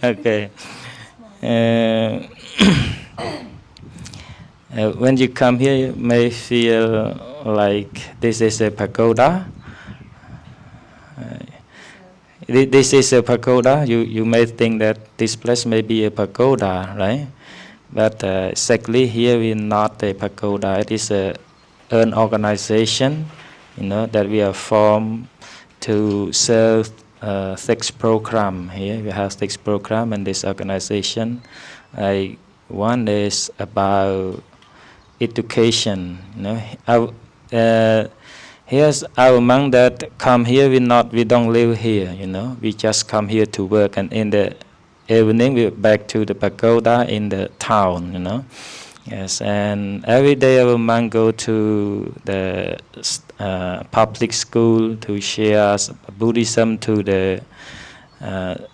Okay. When you come here, you may feel like this is a pagoda. This is a pagoda. You may think that this place may be a pagoda, right? But exactly here we're not a pagoda. It is an organization, that we are formed to serve 6 program here. We have 6 program in this organization. One is about education. Here's our monk that come here. We don't live here. We just come here to work, and in the evening we're back to the pagoda in the town. Yes, and every day our monk go to the public school to share Buddhism to the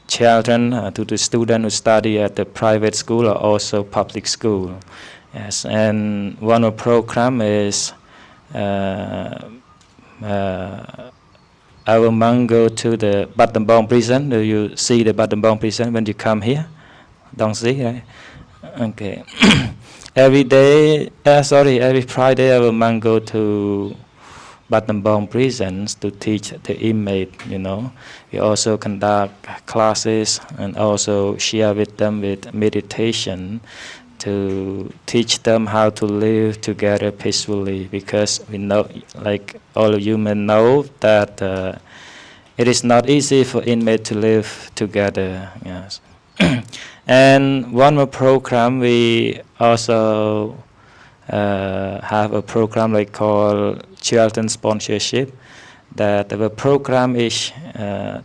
children, to the students who study at the private school or also public school. Yes, and one of the program is our monk go to the Battambang prison. Do you see the Battambang prison when you come here? Don't see, right? Okay. Every Friday our monk go to Battambang prisons to teach the inmate. We also conduct classes and also share with them with meditation to teach them how to live together peacefully, because we know, like all of you may know, that it is not easy for inmates to live together. Yes. And one more program, we also have a program like called Children Sponsorship. That the program is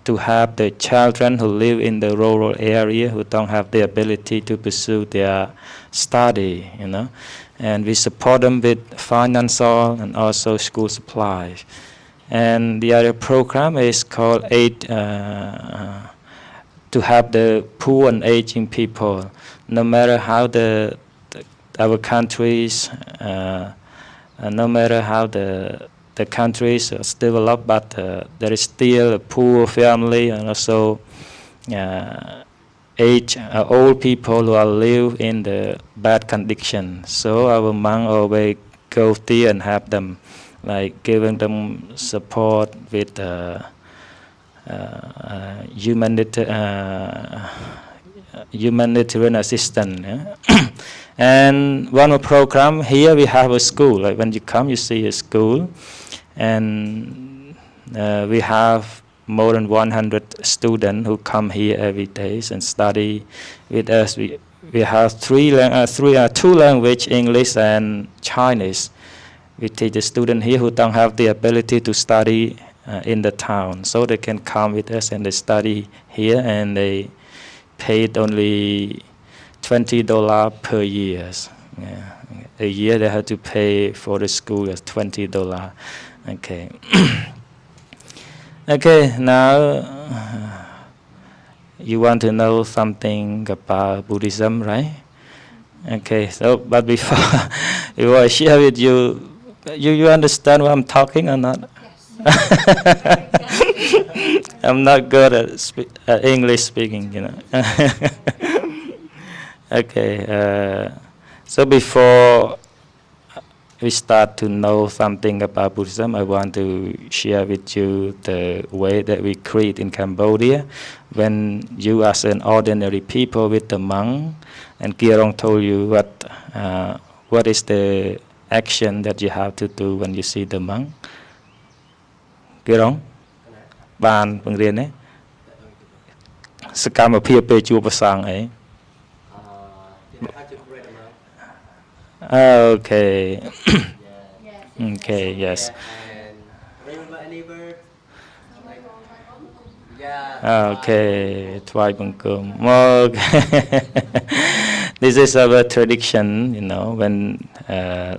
to have the children who live in the rural area who don't have the ability to pursue their study, and we support them with financial and also school supplies. And the other program is called Aid to help the poor and aging people. No matter how our countries, no matter how the countries are developed, but there is still a poor family and also old people who are live in the bad condition. So our monk always go there and help them, like giving them support with humanitarian assistance. And one more program here, we have a school. Like when you come, you see a school, and we have more than 100 students who come here every day and study with us. We have two languages, English and Chinese. We teach the students here who don't have the ability to study in the town, so they can come with us and they study here, and they paid only $20 per year. A year they have to pay for the school as $20. Okay. Okay, now you want to know something about Buddhism, right? Okay, so but before I share with you, you understand what I'm talking or not? Yes. I'm not good at English speaking, Okay, so before we start to know something about Buddhism, I want to share with you the way that we create in Cambodia. When you as an ordinary people with the monk, and Kirong told you what is the action that you have to do when you see the monk. Kirong? Ban bằng riêng đấy. Sự cảm ơn phía bề chùa bà sang ấy. Okay. Okay, yes. Remember any word? Okay, Twai Bangkum. Okay. This is our tradition, when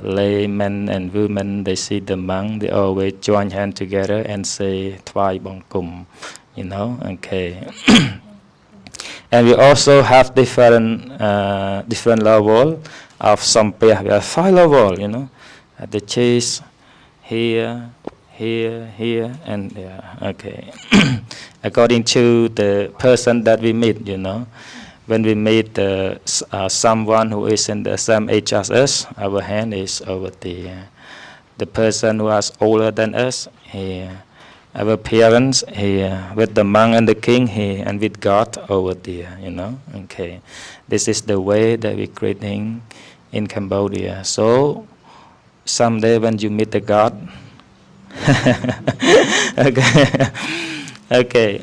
laymen and women, they see the monk, they always join hands together and say Twai Bangkum, okay. And we also have different level of Sampeh. We have 5 level, at the chase, here, here, and there. Okay. According to the person that we meet, when we meet someone who is in the same age as us, our hand is over there. The person who is older than us, here. Our parents here, with the monk and the king here, and with God over there, Okay. This is the way that we're creating in Cambodia. So, someday when you meet the God, okay. Okay.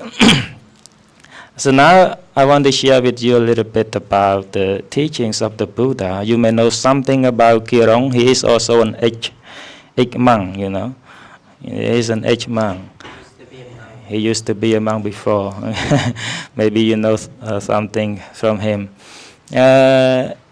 So now I want to share with you a little bit about the teachings of the Buddha. You may know something about Kirong. He is also an aged monk, He is an aged monk. He used to be a monk before. Maybe you know something from him.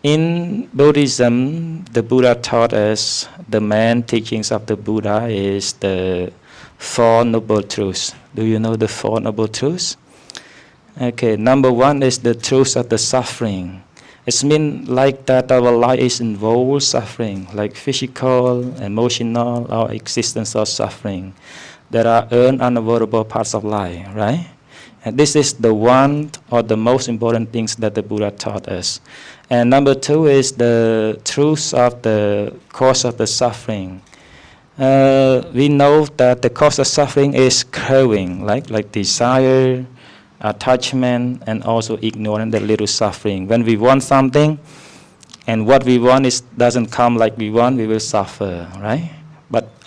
In Buddhism, the Buddha taught us the main teachings of the Buddha is the Four Noble Truths. Do you know the Four Noble Truths? Okay, number one is the truth of the suffering. It means like that our life is involved suffering, like physical, emotional, or existential suffering. There are unavoidable parts of life, right? And this is the one or the most important things that the Buddha taught us. And number two is the truth of the cause of the suffering. We know that the cause of suffering is craving, like desire, attachment, and also ignorance, the little suffering. When we want something, and what we want doesn't come like we want, we will suffer, right?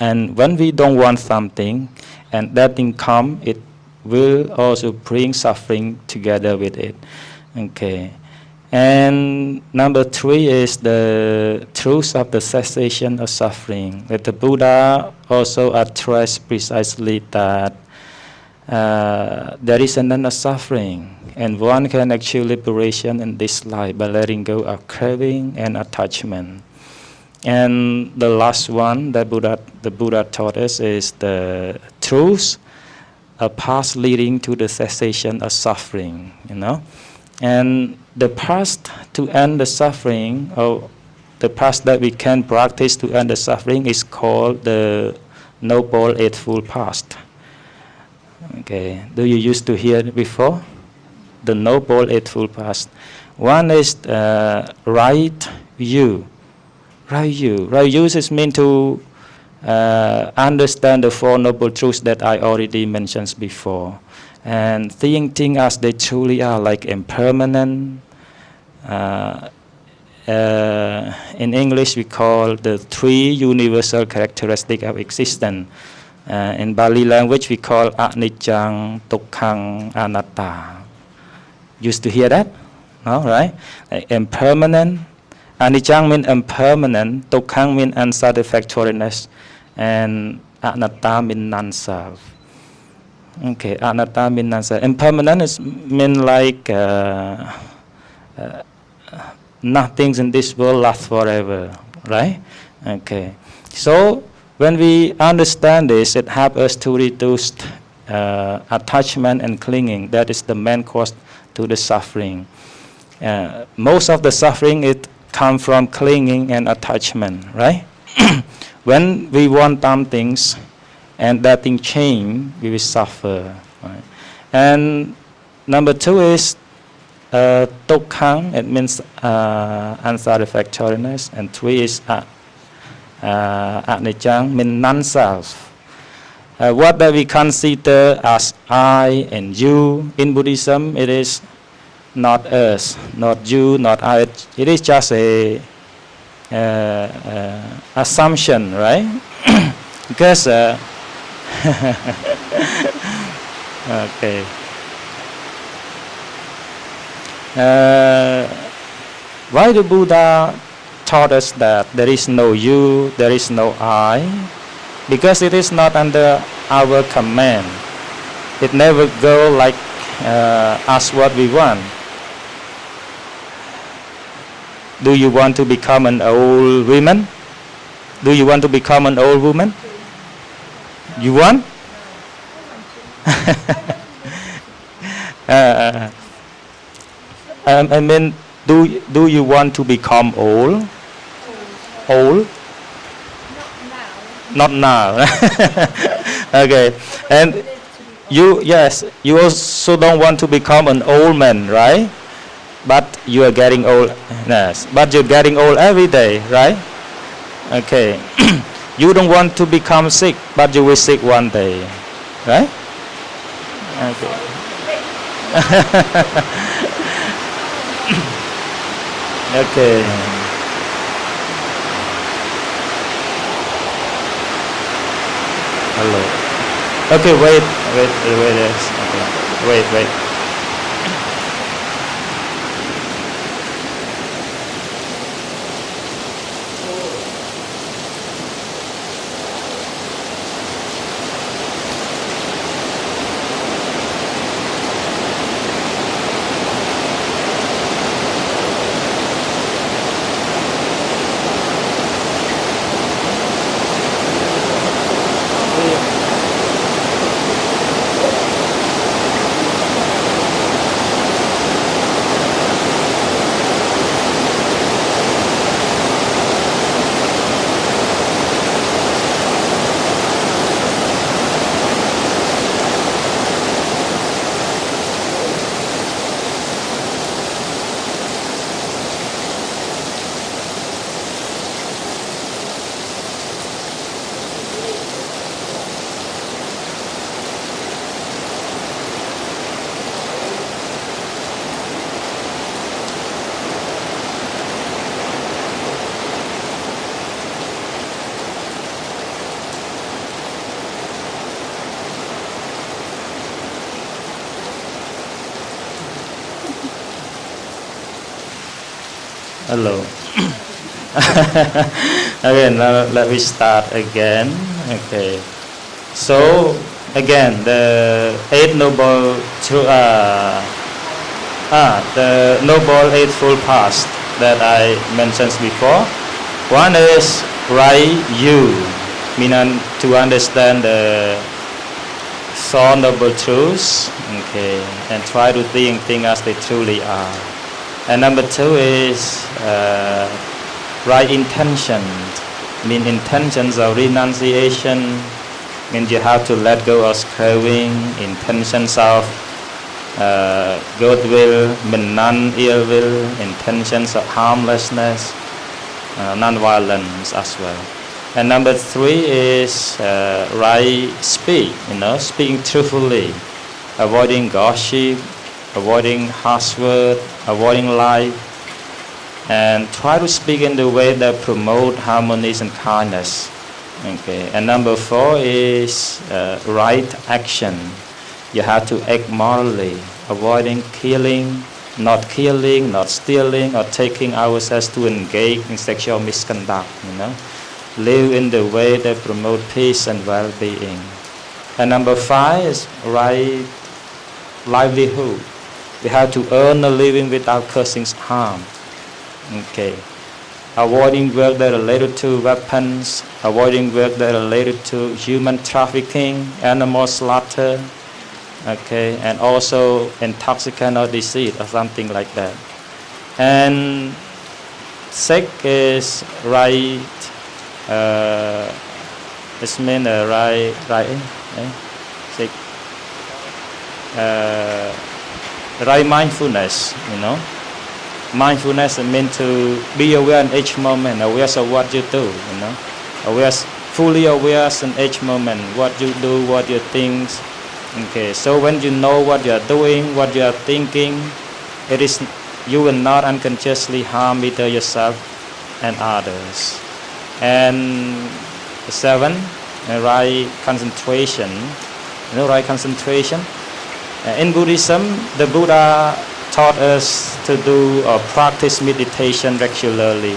And when we don't want something, and that thing come, it will also bring suffering together with it. Okay. And number three is the truth of the cessation of suffering. That the Buddha also addressed precisely that there is an end of suffering, and one can achieve liberation in this life by letting go of craving and attachment. And the last one that the Buddha taught us is the truth, a path leading to the cessation of suffering, And the path to end the suffering, or the path that we can practice to end the suffering, is called the Noble Eightfold Path. Okay, do you used to hear it before? The Noble Eightfold Path. One is right view. Right view. Right view is meant to understand the Four Noble Truths that I already mentioned before. And seeing things as they truly are, like impermanent. In English, we call the three universal characteristics of existence. In Bali language, we call anicca, dukkha, anatta. Used to hear that? No, right? Like impermanent. Anicca means impermanent, dukkha means unsatisfactoriness, and anatta means non-self. Okay, anatta means non-self. Impermanent means like nothing in this world lasts forever, right? Okay, so when we understand this, it helps us to reduce attachment and clinging. That is the main cause to the suffering. Most of the suffering, it comes from clinging and attachment, right? When we want some things and that thing change, we will suffer. Right? And number two is dukkha, it means unsatisfactoriness, and three is anicca, means non-self. What that we consider as I and you in Buddhism, it is not us, not you, not I. It is just a assumption, right? Because okay. Why the Buddha taught us that there is no you, there is no I? Because it is not under our command. It never go like as what we want. Do you want to become an old woman? Do you want to become an old woman? You want? I mean, do you want to become old? Old? Not now. Not now. Okay, and you also don't want to become an old man, right? But you are getting old, yes. But you're getting old every day, right? Okay. You don't want to become sick, but you will sick one day, right? Okay. Okay. Hello. Okay, wait. Yes. Okay. Wait. Hello. Okay, now let me start again. Okay. So again, the eight noble the noble eightfold paths that I mentioned before. One is right you, meaning to understand the four noble truths. Okay, and try to think things as they truly are. And number two is right intention. Mean intentions of renunciation. Means you have to let go of craving. Intentions of goodwill, none ill will. Intentions of harmlessness, non-violence as well. And number three is right speak. Speaking truthfully, avoiding gossip, avoiding harsh word, avoiding lies, and try to speak in the way that promote harmony and kindness. Okay. And number four is right action. You have to act morally, avoiding killing, not stealing, or taking ourselves to engage in sexual misconduct. Live in the way that promote peace and well-being. And number five is right livelihood. We have to earn a living without causing harm. Okay. Avoiding work that are related to weapons, avoiding work that are related to human trafficking, animal slaughter, okay, and also intoxicant or deceit or something like that. And six is right. This means right mindfulness. Mindfulness means to be aware in each moment, aware of what you do. Fully aware in each moment, what you do, what you think. Okay, so when you know what you are doing, what you are thinking, you will not unconsciously harm either yourself and others. And seven, right concentration. Right concentration. In Buddhism, the Buddha taught us to do or practice meditation regularly.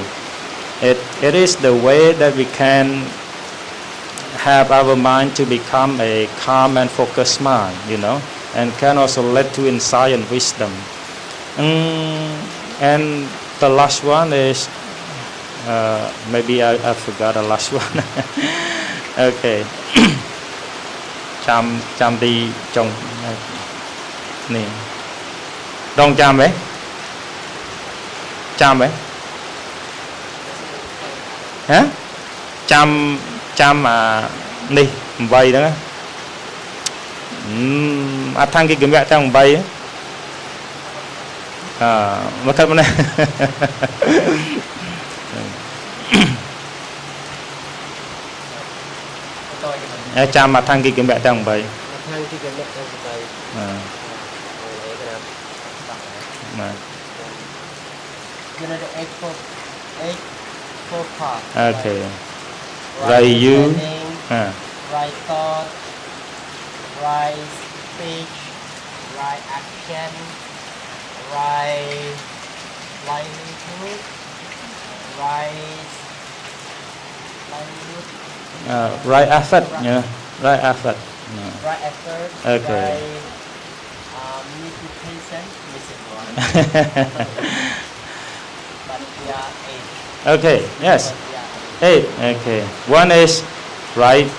It is the way that we can have our mind to become a calm and focused mind, and can also lead to insight and wisdom. And the last one is, maybe I forgot the last one. Okay. Chăm đi trong này. Don't chăm ấy. Chăm ấy. Hả? Chăm mà đi vây đó. អត់ថាងគេគម្រាក់ទាំង8មកកាត់មកណាចាំមកថាងគេគម្រាក់ទាំង8ខាងទីកណ្ដាលទាំង8បាទ you know the eight four part okay right you right thought right speech right action right livelihood right effort yeah right effort right effort okay right meditation missing one but we are 8 okay yes 8 okay one is right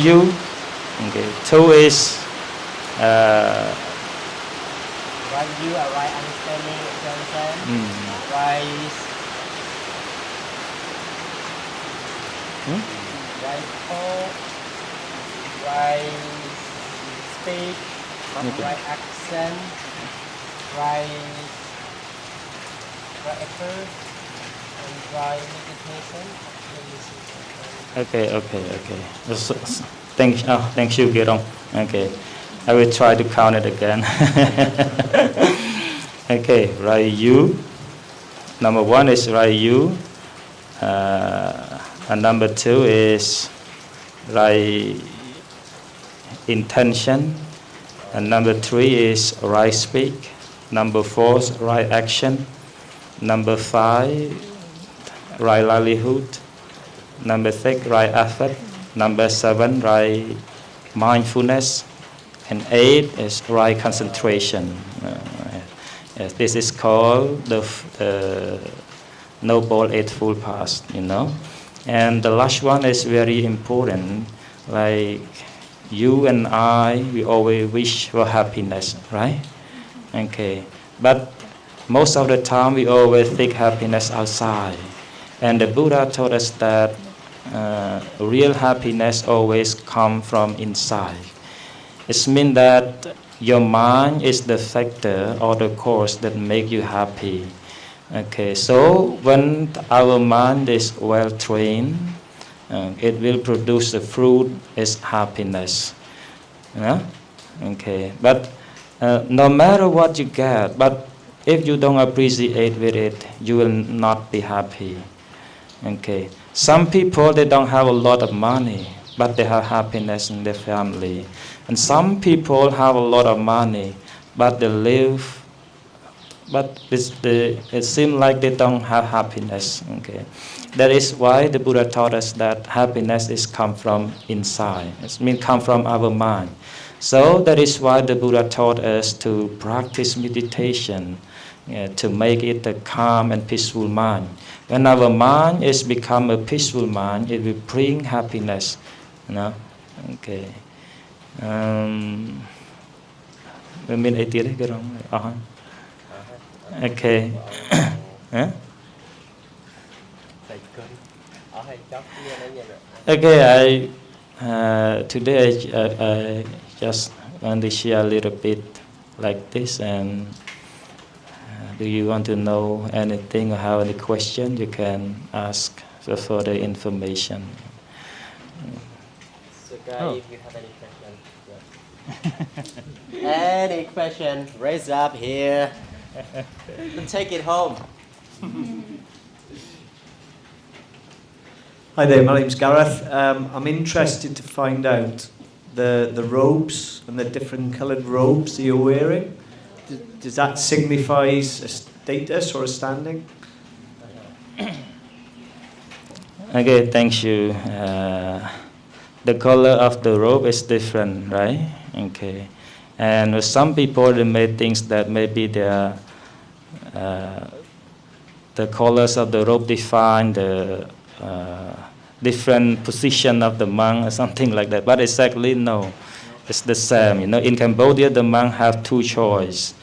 you okay 2 is right you are right understanding right right thought right speech right accent right effort and right meditation okay thank you Gerong okay I will try to count it again okay right you number 1 is right you and number 2 is right intention and number 3 is right speak number 4 is right action number 5 right livelihood number 6 right effort number 7 right mindfulness and 8 is right concentration yes, this is called the Noble Eightfold Path, you know. And the last one is very important. Like you and I, we always wish for happiness, right? Okay. But most of the time, we always seek happiness outside. And the Buddha taught us that real happiness always comes from inside. It means that your mind is the factor or the cause that make you happy. Okay, so when our mind is well trained, it will produce the fruit is happiness. Yeah? Okay, but no matter what you get, but if you don't appreciate with it, you will not be happy. Okay, some people they don't have a lot of money, but they have happiness in their family, and some people have a lot of money, but they live. But it seems like they don't have happiness. Okay, that is why the Buddha taught us that happiness is come from inside. It means come from our mind. So that is why the Buddha taught us to practice meditation to make it a calm and peaceful mind. When our mind is become a peaceful mind, it will bring happiness. You know? Okay. We mean idea cái đó. Okay. Huh? Okay, today I just want to share a little bit like this, and do you want to know anything or have any question, you can ask for further information. So guys, if you have any question, any question, raise up here. And take it home. Hi there, my name's Gareth. I'm interested to find out the robes and the different coloured robes that you're wearing. Does that signify a status or a standing? Okay, thank you. The color of the robe is different, right? Okay. And some people they may think that maybe the colors of the robe define the different position of the monk or something like that. But exactly no, it's the same. You know, in Cambodia the monk have two choice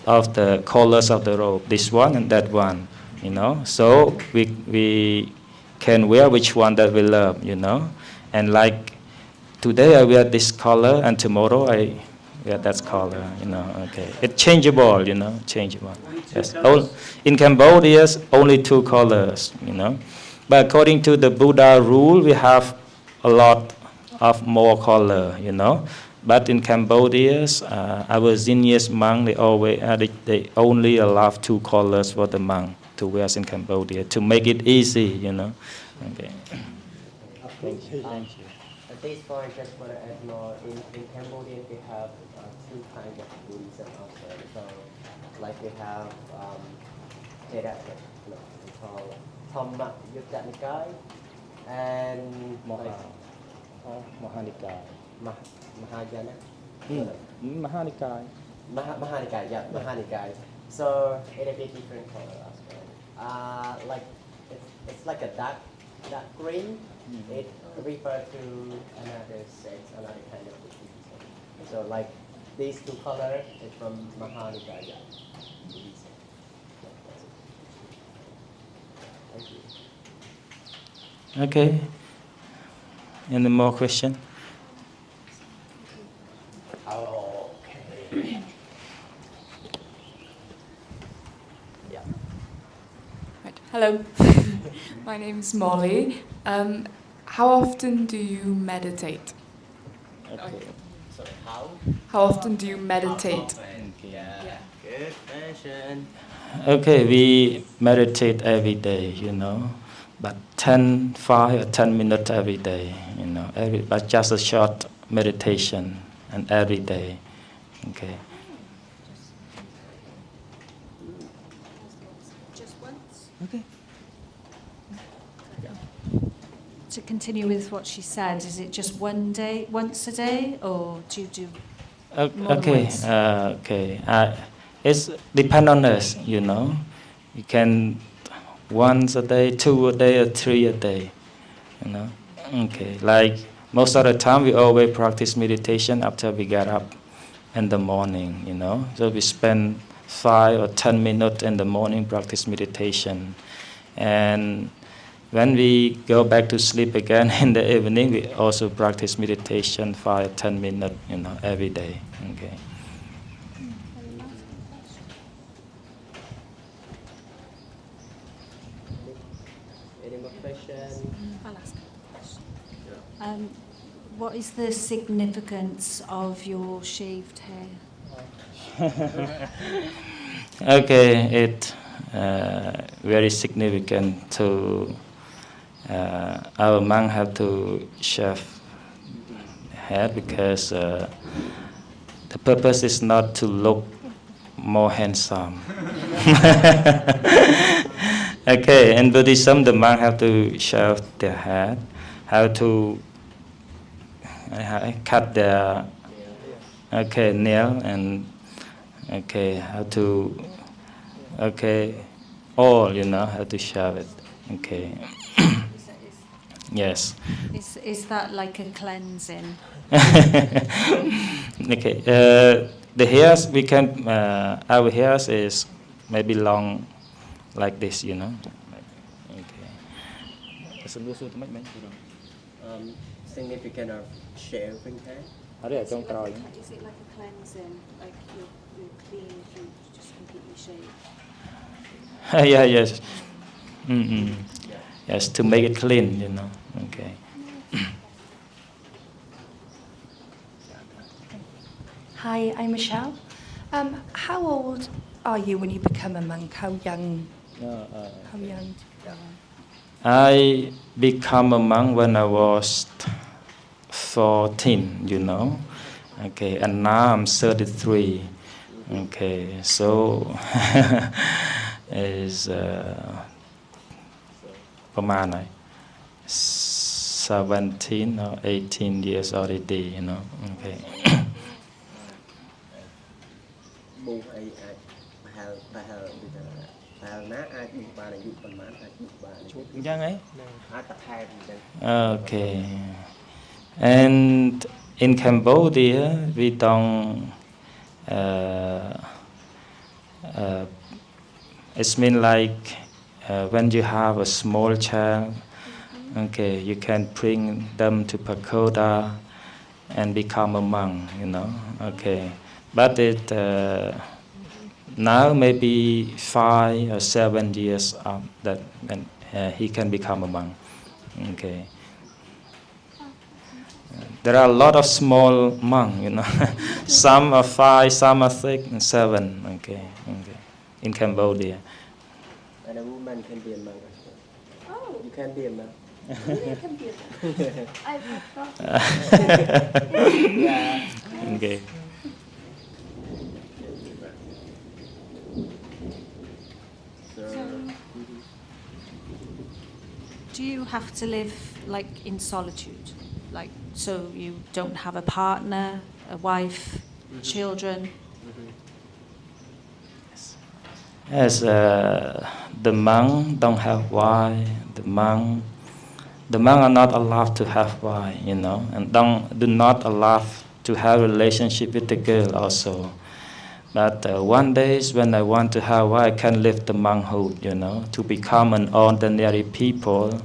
of the colors of the robe, this one and that one. You know, so we can wear which one that we love. You know, and like today I wear this color and tomorrow I wear that color, you know. Okay, it's changeable, you know, changeable. Yes, in Cambodia, only 2 colors, you know. But according to the Buddha rule, we have a lot of more color, you know. But in Cambodia, our Zinnias monk, they only allow 2 colors for the monk to wear in Cambodia to make it easy, you know. Okay. Thank you. At this point, just want to add more. In Cambodia, we have 2 kinds of Buddhism also. So, like we have Theravada, we call Thamma Yutta Nikai, and Mahanikai. Mahayana. Mahanikai. Mahanikai, yeah, Mahanikai. So it a bit different color as well. Like it's like a dark green. It refers to another sense, another kind of Buddhism. So like these 2 colors is from Mahanikaya Buddhism. Thank you. Okay. Any more question? Okay. Yeah. Right. Hello, my name is Molly. How often do you meditate? Okay. So how? How often do you meditate? Yeah. Good question. Okay, we meditate every day, you know, but 5 or 10 minutes every day, you know, but just a short meditation and every day. Okay. Just once? Okay. To continue with what she said, is it just once a day, or do you do more than Okay. once? It's depend on us, you know. You can once a day, 2 a day, or 3 a day, you know. Okay. Like most of the time, we always practice meditation after we get up in the morning, you know. So we spend 5 or 10 minutes in the morning practice meditation, and when we go back to sleep again in the evening, we also practice meditation 5 or 10 minutes, you know, every day. Okay. Any more questions? I'll ask a question. What is the significance of your shaved hair? Okay, it very significant to our monk have to shave hair because the purpose is not to look more handsome. Okay, in Buddhism, the monk have to shave their hair, how to cut their nail, and how to all, you know, how to shave it. Okay. Yes. Is that like a cleansing? Okay. The hairs we can our hairs is maybe long like this, you know. Okay. Significant of shaving hair? Is it like a cleansing? Like you're clean if you just completely shave? Yeah, yes. Yes, to make it clean, you know. Okay. Hi, I'm Michelle. How old are you when you become a monk? How young? How young? I become a monk when I was 14, you know. Okay, and now I'm 33. Okay, so is ประมาณไหน 17 or 18 years already, you know. Okay. បុកអីអាចប្រហែលណាអាចបុកបានអាយុប៉ុន្មានអាចបុកបានឈប់អញ្ចឹងហ៎អាចបន្ថែមអញ្ចឹង Okay. And in Cambodia, we don't. It's mean like when you have a small child, okay, you can bring them to pagoda, and become a monk, you know. Okay, but it now maybe 5 or 7 years that when he can become a monk. Okay. There are a lot of small monks, you know. Some are 5, some are 6, and 7. Okay, okay. In Cambodia. And a woman can be a monk as well. Oh, You can be a monk. really can be a monk. I've got Yeah. Okay. So, Do you have to live like in solitude? Like, so you don't have a partner, a wife, children? Yes, the monk don't have wife. The monk are not allowed to have wife, you know, and do not allow to have relationship with the girl also. But one day when I want to have wife, I can live the monkhood, you know, to become an ordinary people,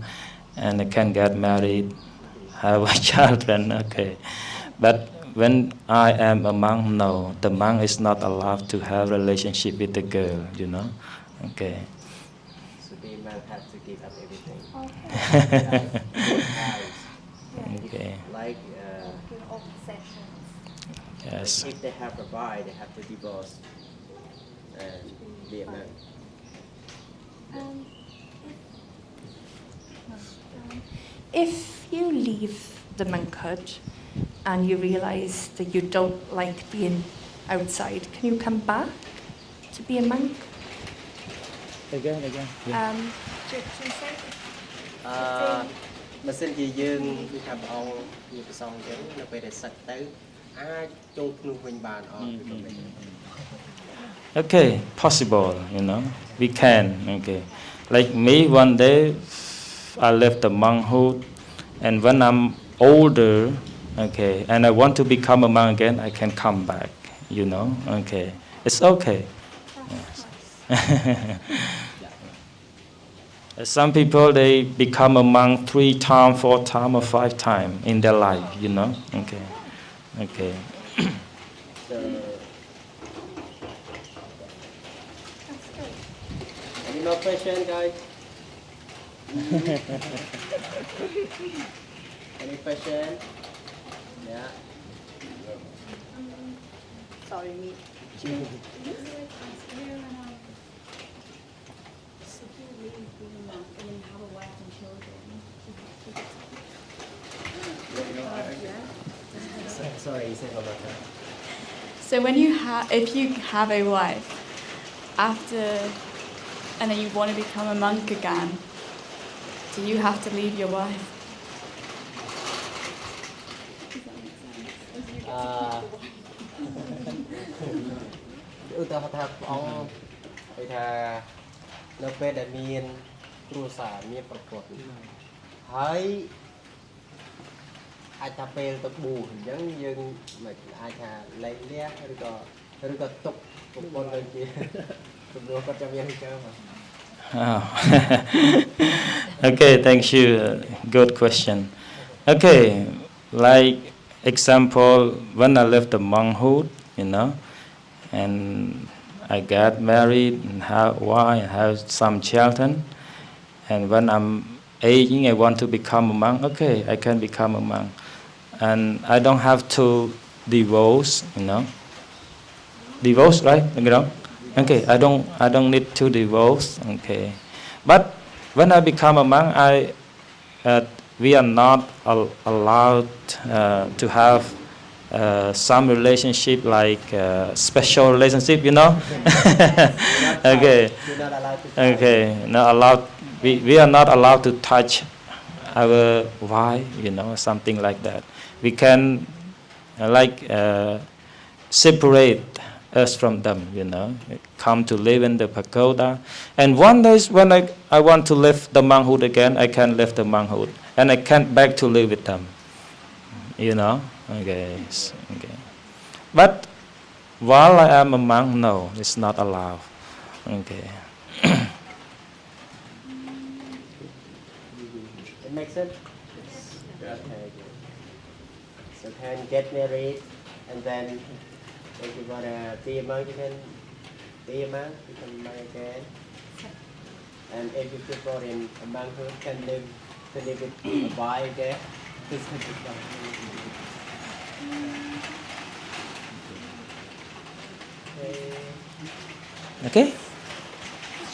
and I can get married, have a children. Okay, but when I am a monk, no, the monk is not allowed to have relationship with the girl, you know. Okay. so the man has to give up everything. Okay. Like, all possessions. Yes. if they have a bride, they have to divorce and be a monk. If you leave the monkhood and you realise that you don't like being outside, can you come back to be a monk? Again. Do you say? បើសិនជាយើងគឺថាព្រះអង្គជាប្រសងអញ្ចឹងនៅពេលដែលសឹកទៅអាចចូលភ្នោះវិញបានអត់គឺមិន Okay, possible, you know. We can. Okay. Like me, one day I left the monkhood, and when I'm older, okay, and I want to become a monk again, I can come back, you know. Okay. It's okay. Yes. Some people, they become a monk 3 times, 4 times, or 5 times in their life, you know. Okay. Okay. So, any more question, guys? Any question? Yeah. Sorry, me. Sorry, say one more time. So when if you have a wife after, and then you want to become a monk again, do you have to leave your wife?ឧទាហរណ៍ថាព្រះអង្គនិយាយថានៅពេលដែលមានគ្រួសារមានប្រពន្ធហើយអាចថាពេលទៅបួសអញ្ចឹងយើងមិនអាចថាលែងលះឬក៏ទុកប្រពន្ធទៅជាព្រោះគាត់ចាំមានអញ្ចឹង Oh. Okay, thank you. Good question. Okay, like example, when I left the monkhood, you know, and I got married and have wife and have some children, and when I'm aging, I want to become a monk. Okay, I can become a monk, and I don't have to divorce, you know. Divorce, right? You know. Okay, I don't need to divorce. Okay, but when I become a monk, we are not allowed to have some relationship like special relationship, you know. Okay, You're not allowed to okay, not allowed. We are not allowed to touch our wife, you know, something like that. We can separate us from them, you know, come to live in the pagoda. And one day when I want to live the monkhood again, I can live the monkhood, and I can't back to live with them, you know. Okay, okay. But while I am a monk, no, it's not allowed. Okay. It makes sense? Okay, good. So can get married, and then if you wanna be a monk, you can be a monk, become a monk again. And if you people in a monkhood can live with a wife again. Okay. Is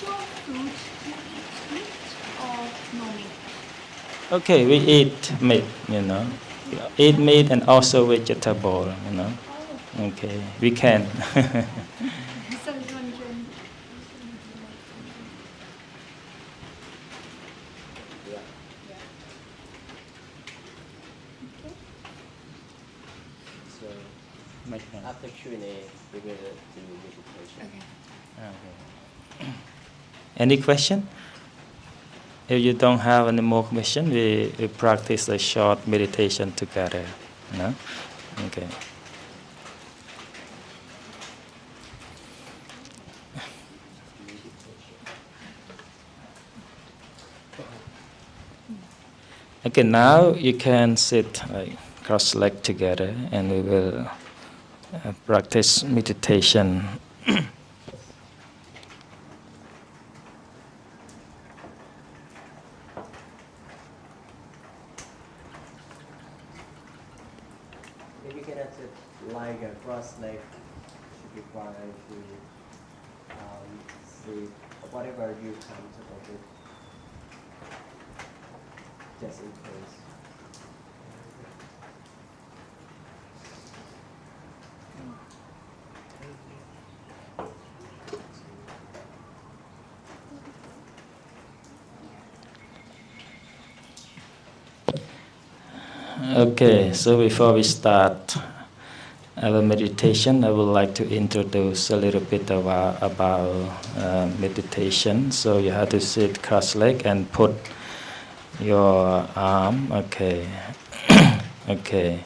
your food, do you eat meat or no meat? Okay, we eat meat, you know. We eat meat and also vegetable, you know. Okay, we can. So I was wondering. Yeah. So after Q&A, we will do meditation. Okay. Any question? If you don't have any more question, we practice a short meditation together. No? Okay. Okay, now you can sit like cross-legged together, and we will practice meditation. If you cannot sit like a cross leg, should be fine to sleep whatever you're comfortable with. Just in case. Okay, so before we start our meditation, I would like to introduce a little bit about meditation. So you have to sit cross-legged and put your arm, okay, okay.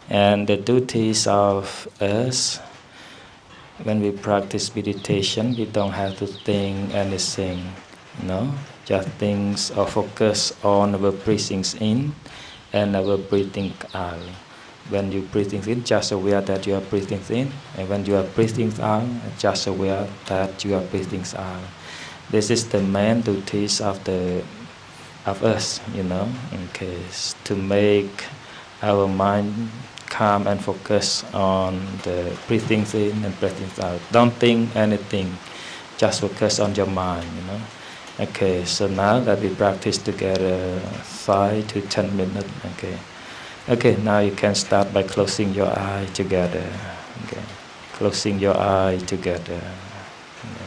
And the duties of us, when we practice meditation, we don't have to think anything, no? Just think or focus on our breathing in and our breathing out. When you breathing in, just aware that you are breathing in, and when you are breathing out, just aware that you are breathing out. This is the main duties of us, you know, in case to make our mind calm and focus on the breathing in and breathing out. Don't think anything, just focus on your mind, you know. Okay, so now that we practice together 5 to 10 minutes, okay. Okay, now you can start by closing your eye together. Okay, closing your eye together. Okay.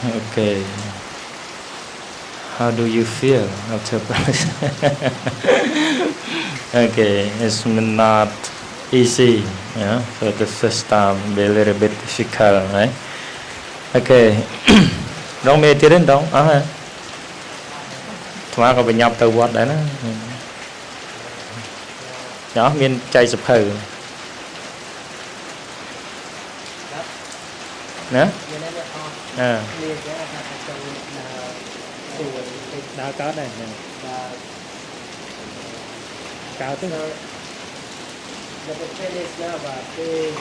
Okay. How do you feel after practice? Okay, it's not easy. Yeah, for the first time, be a little bit difficult, right? Okay. Don't be didn't don't. Thoa có bị nhập từ quạt đấy đó. Đó, miền chay sụp hừ. Nè. À. Đào có này nè. Cao tức là The thing is now about the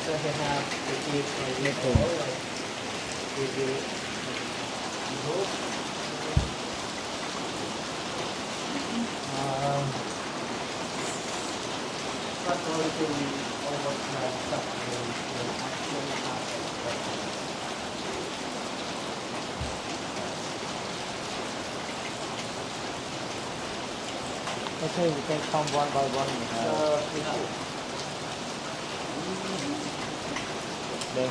so they have to keep a little like not going to overcome suffering will actually happen. okay, we can come one by one. Then